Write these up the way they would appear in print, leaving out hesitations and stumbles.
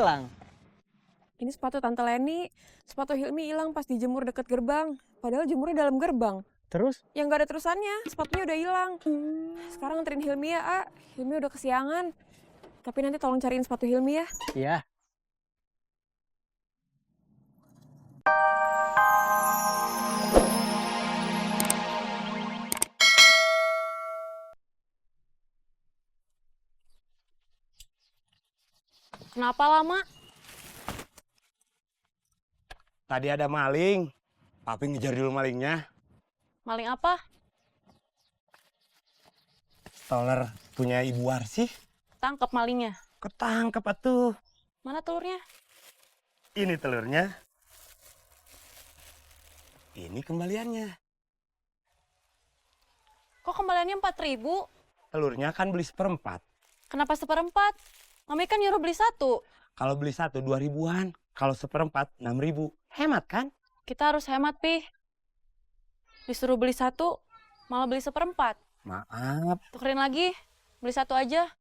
hilang. Ini sepatu Tante Leni, sepatu Hilmi hilang pas dijemur deket gerbang. Padahal jemurnya dalam gerbang. Terus? Yang gak ada terusannya, sepatunya udah hilang. Sekarang nganterin Hilmi ya, A. Hilmi udah kesiangan. Tapi nanti tolong cariin sepatu Hilmi ya. Iya. Kenapa lama? Tadi ada maling. Papi ngejar dulu malingnya. Maling apa? Stoler punya Ibu Arsih. Tangkep malingnya. Ketangkep atuh. Mana telurnya? Ini telurnya. Ini kembaliannya. Kok kembaliannya 4.000? Telurnya kan beli 1/4. Kenapa 1/4? Mami kan nyuruh beli 1. Kalau beli 1 2.000-an. Kalau 1/4 6.000. Hemat kan? Kita harus hemat, Pi. Disuruh beli 1, malah beli 1/4. Maaf. Tukerin lagi, beli 1 aja.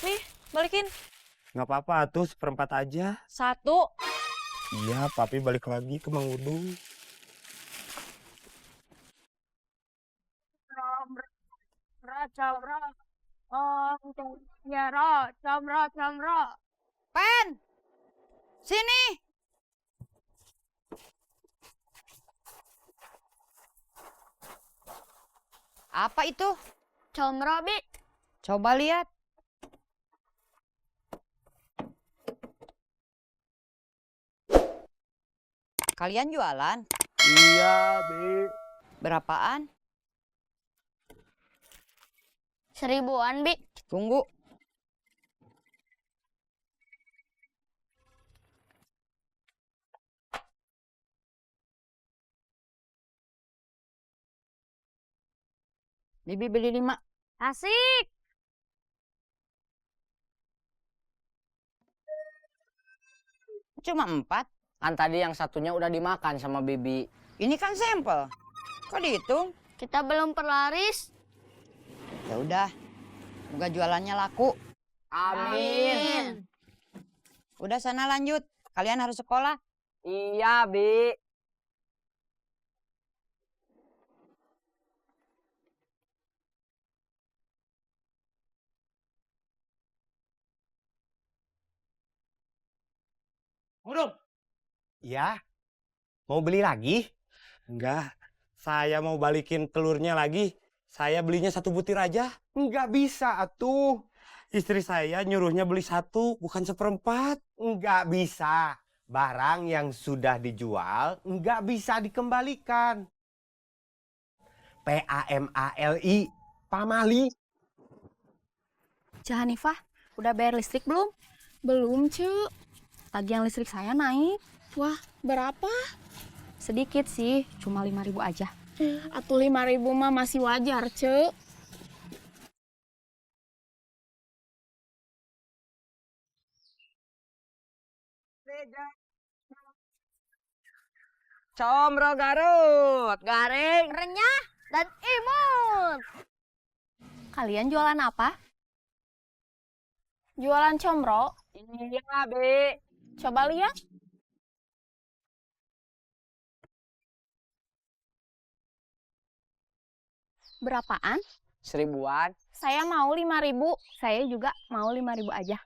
Nih, balikin. Nggak apa-apa tuh 1/4 aja. 1. Iya, papi balik lagi ke Mang Udung. Pen, sini. Apa itu? Comro, Bi. Coba lihat. Kalian jualan? Iya, Bi. Berapaan? 1.000-an, Bi. Tunggu. Bibi beli 5. Asik. Cuma 4. Kan tadi yang satunya udah dimakan sama Bibi. Ini kan sampel. Kok dihitung? Kita belum perlaris. Ya udah. Semoga jualannya laku. Amin. Udah sana lanjut. Kalian harus sekolah. Iya, Bi. Udung. Iya. Mau beli lagi? Enggak. Saya mau balikin telurnya lagi. Saya belinya 1 butir aja. Nggak bisa atuh. Istri saya nyuruhnya beli 1, bukan 1/4. Nggak bisa. Barang yang sudah dijual nggak bisa dikembalikan. PAMALI. Pamali. Cah Hanifah, udah bayar listrik belum? Belum, Cuk. Tagihan listrik saya naik. Wah, berapa? Sedikit sih, cuma 5.000 aja. Atuh 5.000 mah masih wajar, Cuk. Comro Garut, garing. Renyah dan imut. Kalian jualan apa? Jualan comro. Iya, Bi. Coba lihat. Berapaan? 1.000-an. Saya mau 5.000. Saya juga mau 5.000 aja.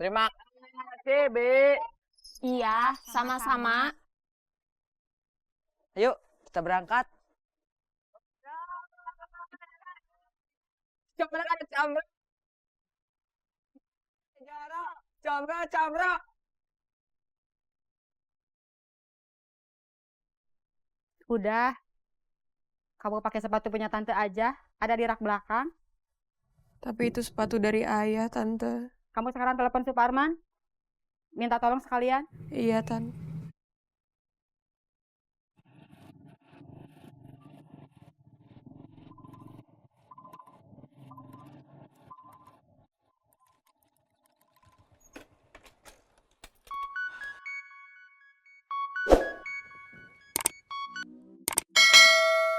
Terima kasih, Bi. Iya, sama-sama. Ayo, kita berangkat. Comro, comro. Comro, comro. Udah. Kamu pakai sepatu punya tante aja, ada di rak belakang. Tapi itu sepatu dari ayah, Tante. Kamu sekarang telepon Suparman. Minta tolong sekalian. Iya, Tan.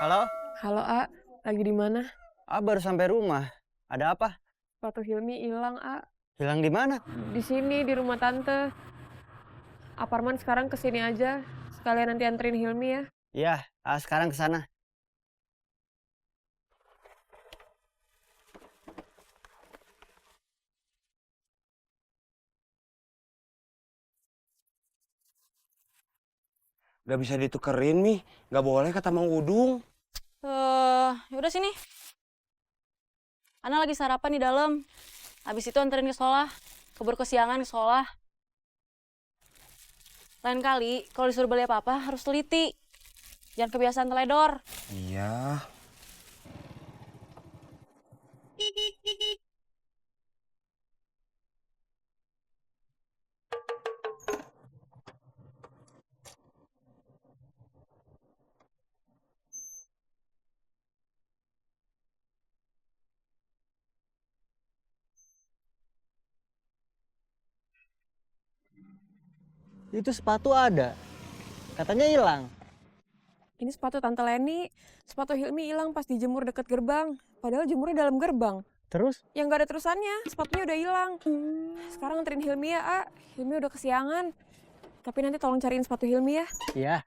Halo? Halo, A. Lagi di mana? Baru sampai rumah. Ada apa? Sepatu Hilmi hilang, A. Hilang di mana? Di sini, di rumah tante. Aparman sekarang kesini aja. Sekalian nanti anterin Hilmi ya. Iya, sekarang ke sana. Gak bisa ditukerin, Mi. Gak boleh kata Mang Udung. Yaudah sini. Ana lagi sarapan di dalam. Habis itu anterin ke sekolah. Keburu kesiangan ke sekolah. Lain kali, kalau disuruh beli apa-apa harus teliti. Jangan kebiasaan teledor. Iya. Itu sepatu ada. Katanya hilang. Ini sepatu Tante Leni. Sepatu Hilmi hilang pas dijemur deket gerbang. Padahal jemurnya dalam gerbang. Terus? Yang gak ada terusannya, sepatunya udah hilang. Sekarang anterin Hilmi ya, A. Hilmi udah kesiangan. Tapi nanti tolong cariin sepatu Hilmi ya. Iya.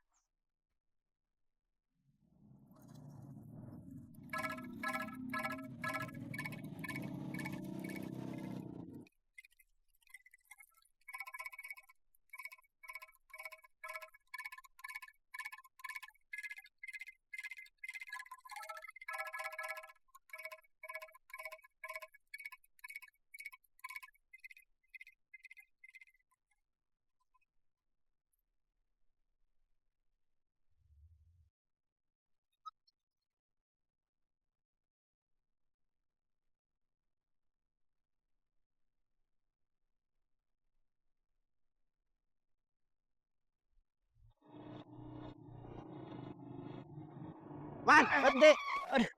Man, berhenti. Aduh.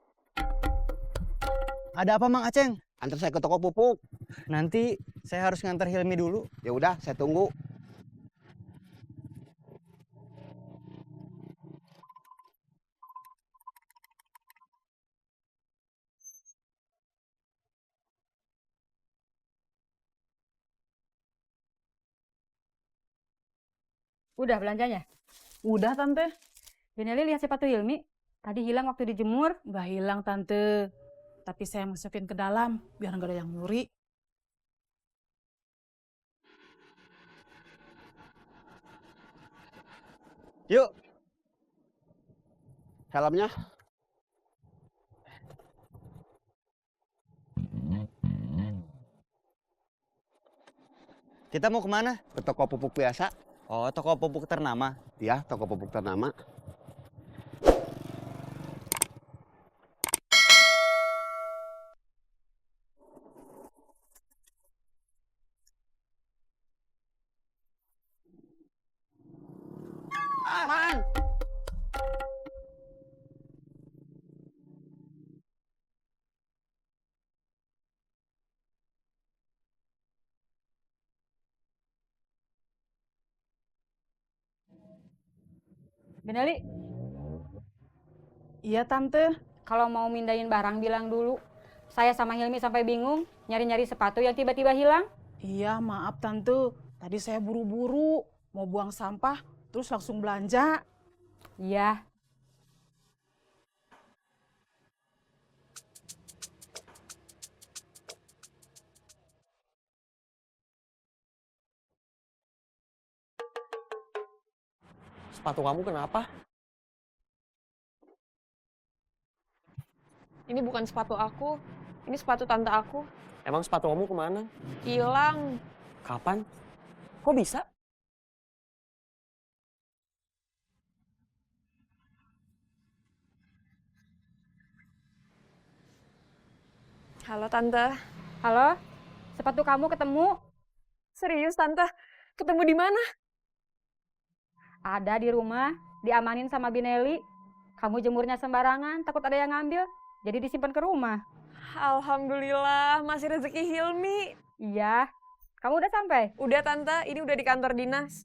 Ada apa, Mang Aceng? Antar saya ke toko pupuk. Nanti saya harus ngantar Hilmi dulu. Ya udah, saya tunggu. Udah belanjanya? Udah, Tante. Beneli lihat sepatu Hilmi. Tadi hilang waktu dijemur. Nggak hilang, Tante. Tapi saya masukin ke dalam, biar nggak ada yang nyuri. Yuk. Helmnya. Kita mau kemana? Ke toko pupuk biasa. Oh, toko pupuk ternama. Ya, toko pupuk ternama. Man. Beneli, Iya, Tante. kalau mau mindahin barang bilang dulu. Saya sama Hilmi sampai bingung nyari-nyari sepatu yang tiba-tiba hilang. Iya, maaf, Tante. Tadi saya buru-buru, mau buang sampah, terus langsung belanja. Iya. Sepatu kamu kenapa? Ini bukan sepatu aku. Ini sepatu tante aku. Emang sepatu kamu kemana? Hilang. Kapan? Kok bisa? Halo, Tante. Halo? Sepatu kamu ketemu? Serius, Tante? Ketemu di mana? Ada di rumah, diamanin sama Bineli. Kamu jemurnya sembarangan, takut ada yang ngambil. Jadi disimpan ke rumah. Alhamdulillah, masih rezeki Hilmi. Iya. Kamu udah sampai? Udah, Tante. Ini udah di kantor dinas.